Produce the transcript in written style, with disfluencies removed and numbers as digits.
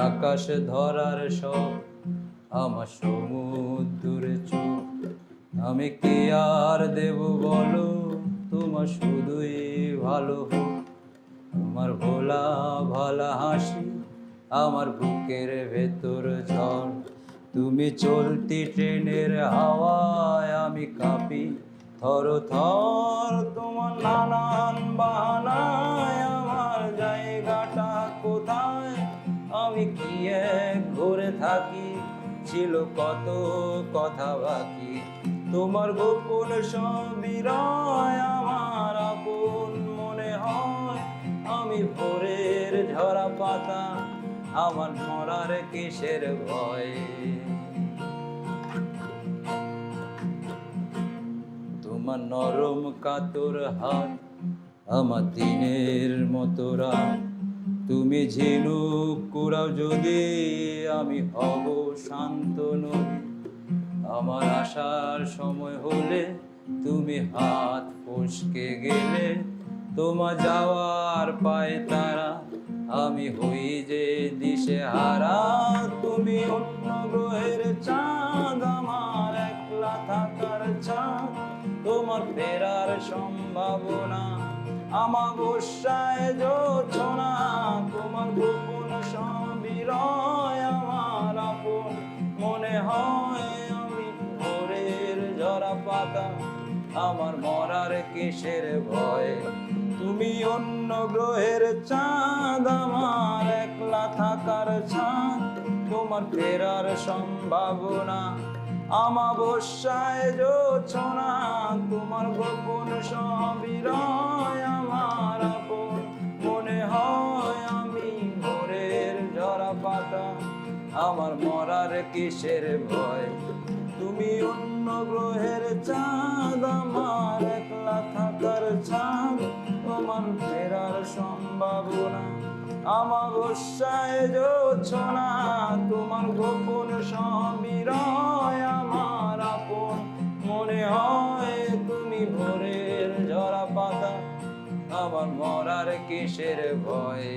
আকাশ ধরার সব, আমার সমুদ্রের চোখ। আমি কি আর দেব বলো, তোমার শুধুই ভালো হোক। তোমার ভোলা ভালা হাসি আমার বুকের ভেতর ঝড়। তুমি চলতি ট্রেনের হাওয়ায় আমি কাঁপি থর থর। তোমার নানান বাহানায় আমার জায়গাটা কোথায়, আমি কি এক ঘুরে থাকি, ছিল কত কথা বাকি। তোমার গোপন সবই রয় আমার আপন মনে হয়। আমি ভোরের ঝরা পাতা, আমার মরার কিসের ভয়। তোমার নরম কাতর হাত আমার দিনের মতো রাত। তুমি ঝিনুক কুড়াও যদি, আমি হব শান্ত নদী। আমার আসার সময় হলে তুমি হাত ফসকে গেলে। তোমার যাওয়ার পায় তারা, আমি হই যে দিশে হারা। তুমি অন্য গ্রহের চাঁদ, আমার একলা থাকার চাঁদ। তোমার ফেরার সম্ভাবনা আমাবস্যায় জোছনা। তোমার গোপন সবই রয় আমার আপন মনে হয়। আমি ভোরের ঝরা পাতা, আমার মরার কিসের ভয়। তুমি অন্য গ্রহের চাঁদ, আমার একলা থাকার চাঁদ। তোমার ফেরার সম্ভাবনা আমাবস্যায় জোছনা। তোমার গোপন সবই রয় আমার আপন মনে হয়। আমি ভোরের ঝরা পাতা, আমার মরার কিসের ভয়। তুমি অন্য গ্রহের চাঁদ, আমার একলা থাকার চাঁদ। তোমার ফেরার সম্ভাবনা আমাবস্যায় জোছনা। তোমার গোপন সবই রয় আমার আপন মনে হয়। তুমি ভোরের ঝরা পাতা, আমার মরার কিসের ভয়।